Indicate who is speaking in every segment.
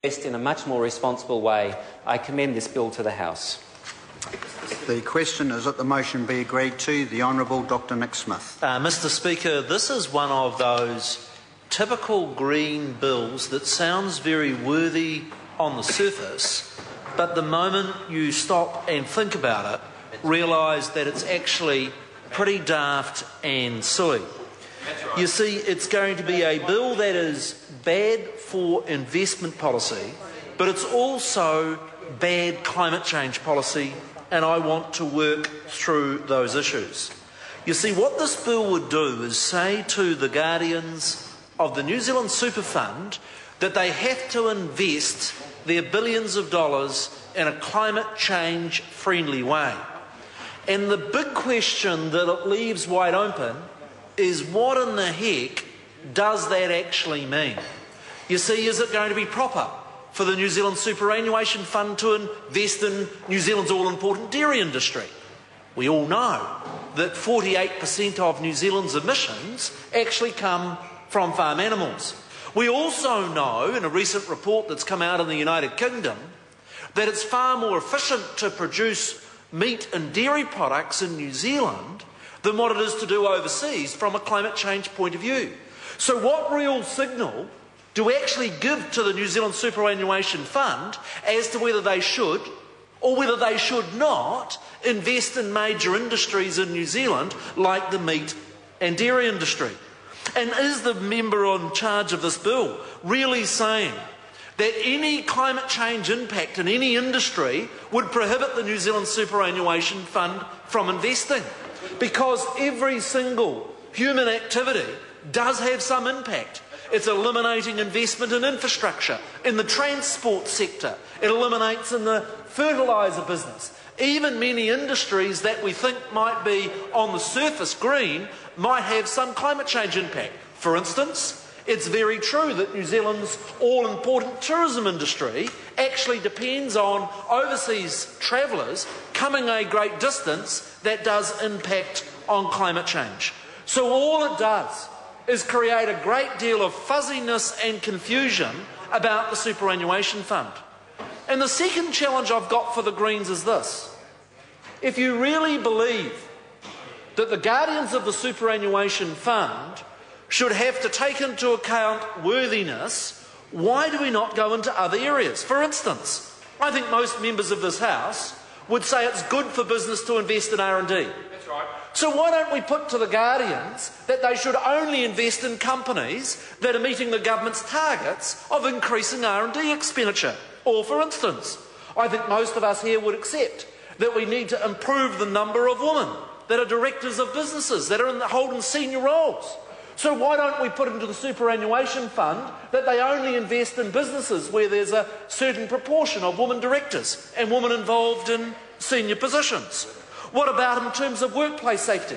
Speaker 1: invest in a much more responsible way. I commend this bill to the House.
Speaker 2: The question is that the motion be agreed to. The Honourable Dr Nick Smith.
Speaker 3: Mr Speaker, this is one of those typical Green bills that sounds very worthy on the surface, but the moment you stop and think about it, realise that it's actually pretty daft and silly. You see, it's going to be a bill that is bad for investment policy, but it's also bad climate change policy, and I want to work through those issues. You see, what this bill would do is say to the guardians of the New Zealand Super Fund that they have to invest their billions of dollars in a climate change friendly way. And the big question that it leaves wide open is, what in the heck does that actually mean? You see, is it going to be proper for the New Zealand Superannuation Fund to invest in New Zealand's all-important dairy industry? We all know that 48% of New Zealand's emissions actually come from farm animals. We also know, in a recent report that's come out in the United Kingdom, that it's far more efficient to produce meat and dairy products in New Zealand than what it is to do overseas from a climate change point of view. So what real signal do we actually give to the New Zealand Superannuation Fund as to whether they should or whether they should not invest in major industries in New Zealand like the meat and dairy industry? And is the member in charge of this bill really saying that any climate change impact in any industry would prohibit the New Zealand Superannuation Fund from investing? Because every single human activity does have some impact. It's eliminating investment in infrastructure, in the transport sector. It eliminates in the fertiliser business. Even many industries that we think might be on the surface green might have some climate change impact. For instance, it's very true that New Zealand's all-important tourism industry actually depends on overseas travellers coming a great distance that does impact on climate change. So all it does is create a great deal of fuzziness and confusion about the superannuation fund. And the second challenge I've got for the Greens is this. If you really believe that the guardians of the superannuation fund should have to take into account worthiness, why do we not go into other areas? For instance, I think most members of this House would say it's good for business to invest in R&D.
Speaker 4: That's right.
Speaker 3: So why don't we put to the guardians that they should only invest in companies that are meeting the government's targets of increasing R&D expenditure? Or, for instance, I think most of us here would accept that we need to improve the number of women that are directors of businesses, that are holding senior roles. So why don't we put into the superannuation fund that they only invest in businesses where there's a certain proportion of women directors and women involved in senior positions? What about in terms of workplace safety?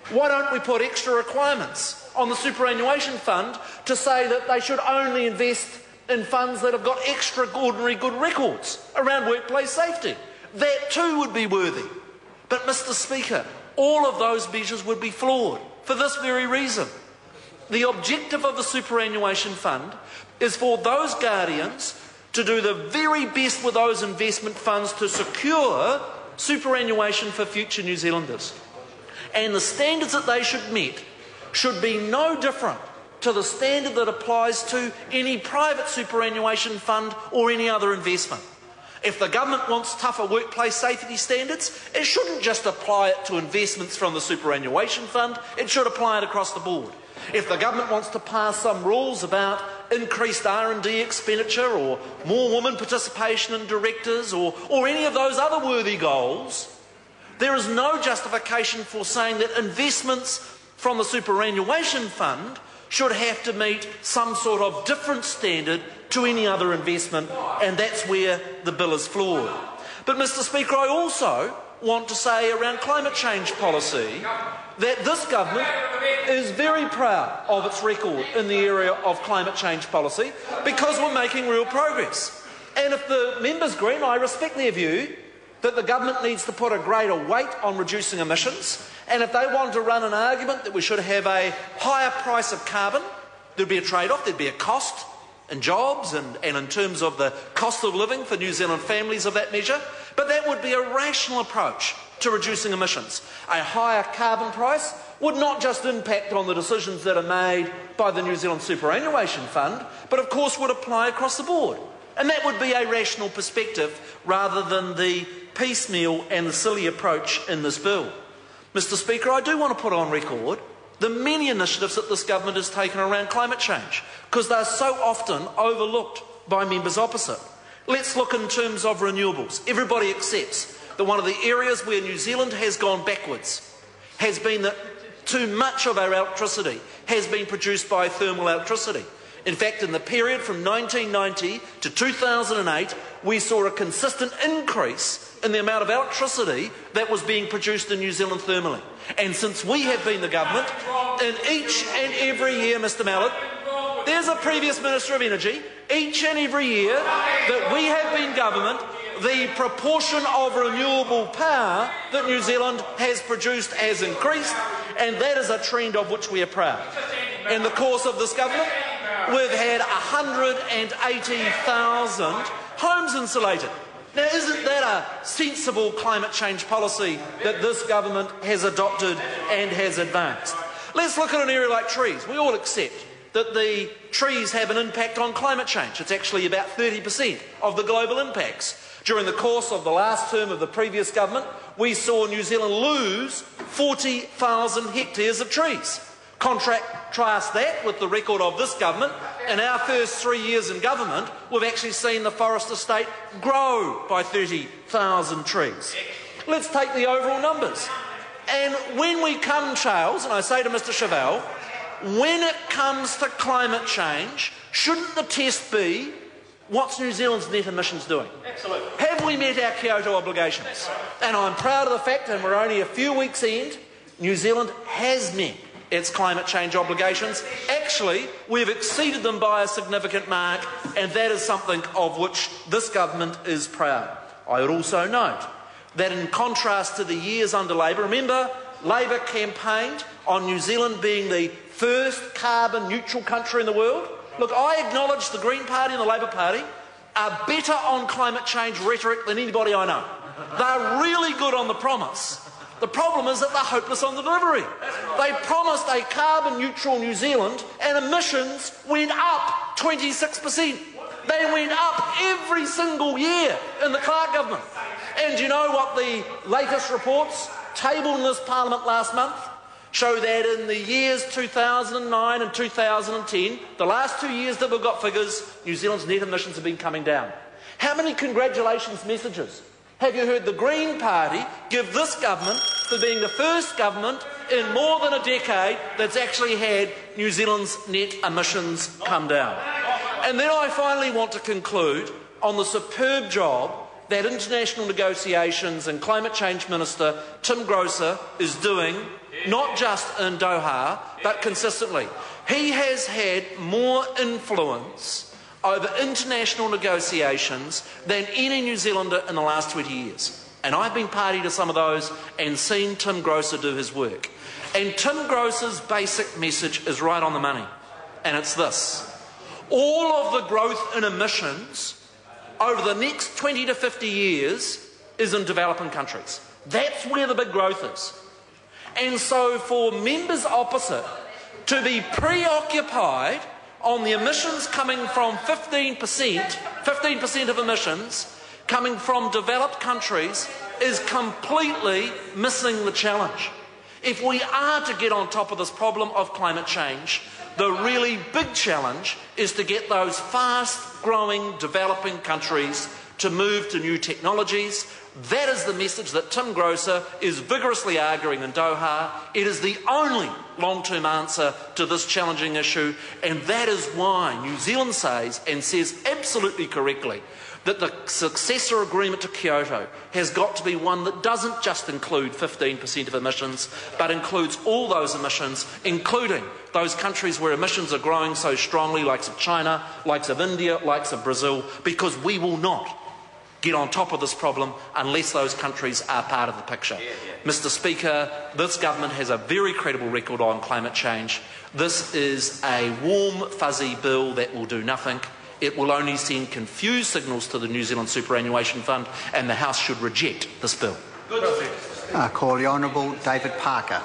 Speaker 3: Why don't we put extra requirements on the superannuation fund to say that they should only invest in funds that have got extraordinary good records around workplace safety? That too would be worthy. But, Mr Speaker, all of those measures would be flawed for this very reason. The objective of the superannuation fund is for those guardians to do the very best with those investment funds to secure superannuation for future New Zealanders. And the standards that they should meet should be no different to the standard that applies to any private superannuation fund or any other investment. If the government wants tougher workplace safety standards, it shouldn't just apply it to investments from the superannuation fund, it should apply it across the board. If the government wants to pass some rules about increased R&D expenditure or more women participation in directors or any of those other worthy goals, there is no justification for saying that investments from the superannuation fund should have to meet some sort of different standard to any other investment, and that's where the bill is flawed. But, Mr Speaker, I also want to say around climate change policy that this government is very proud of its record in the area of climate change policy because we're making real progress. And if the members Green, I respect their view that the government needs to put a greater weight on reducing emissions, and if they want to run an argument that we should have a higher price of carbon, there'd be a trade-off, there'd be a cost in jobs and in terms of the cost of living for New Zealand families of that measure, but that would be a rational approach to reducing emissions. A higher carbon price would not just impact on the decisions that are made by the New Zealand Superannuation Fund, but of course would apply across the board. And that would be a rational perspective rather than the piecemeal and the silly approach in this bill. Mr. Speaker, I do want to put on record the many initiatives that this government has taken around climate change, because they're so often overlooked by members opposite. Let's look in terms of renewables. Everybody accepts that one of the areas where New Zealand has gone backwards has been that too much of our electricity has been produced by thermal electricity. In fact, in the period from 1990 to 2008, we saw a consistent increase in the amount of electricity that was being produced in New Zealand thermally. And since we have been the government, in each and every year, Mr. Mallett, there's a previous Minister of Energy, each and every year that we have been government, the proportion of renewable power that New Zealand has produced has increased, and that is a trend of which we are proud. In the course of this government, we've had 180,000 homes insulated. Now, isn't that a sensible climate change policy that this government has adopted and has advanced? Let's look at an area like trees. We all accept that the trees have an impact on climate change. It's actually about 30% of the global impacts. During the course of the last term of the previous government, we saw New Zealand lose 40,000 hectares of trees. Contrast that with the record of this government. In our first 3 years in government, we've actually seen the forest estate grow by 30,000 trees. Let's take the overall numbers. And when we come, Charles, and I say to Mr. Chevelle, when it comes to climate change, shouldn't the test be what's New Zealand's net emissions doing?
Speaker 4: Absolutely.
Speaker 3: Have we met our Kyoto obligations? And I'm proud of the fact, and we're only a few weeks in, New Zealand has met its climate change obligations. Actually, we've exceeded them by a significant mark, and that is something of which this government is proud. I would also note that in contrast to the years under Labour, remember, Labour campaigned on New Zealand being the first carbon neutral country in the world. Look, I acknowledge the Green Party and the Labour Party are better on climate change rhetoric than anybody I know. They're really good on the promise. The problem is that they're hopeless on the delivery. They promised a carbon neutral New Zealand and emissions went up 26%. They went up every single year in the Clark government. And do you know what the latest reports tabled in this Parliament last month show? That in the years 2009 and 2010, the last 2 years that we've got figures, New Zealand's net emissions have been coming down. How many congratulations messages have you heard the Green Party give this government for being the first government in more than a decade that's actually had New Zealand's net emissions come down? And then I finally want to conclude on the superb job that international negotiations and climate change minister Tim Grosser is doing, not just in Doha, but consistently. He has had more influence over international negotiations than any New Zealander in the last 20 years. And I've been party to some of those and seen Tim Grosser do his work. And Tim Grosser's basic message is right on the money. And it's this: all of the growth in emissions over the next 20 to 50 years is in developing countries. That's where the big growth is. And so for members opposite to be preoccupied on the emissions coming from 15% of emissions coming from developed countries is completely missing the challenge. If we are to get on top of this problem of climate change, the really big challenge is to get those fast-growing developing countries to move to new technologies. That is the message that Tim Grosser is vigorously arguing in Doha. It is the only long-term answer to this challenging issue, and that is why New Zealand says, and says absolutely correctly, that the successor agreement to Kyoto has got to be one that doesn't just include 15% of emissions, but includes all those emissions, including those countries where emissions are growing so strongly, likes of China, likes of India, likes of Brazil, because we will not get on top of this problem unless those countries are part of the picture. Mr. Speaker, this government has a very credible record on climate change. This is a warm, fuzzy bill that will do nothing. It will only send confused signals to the New Zealand Superannuation Fund, and the House should reject this bill.
Speaker 2: I call the Honourable David Parker.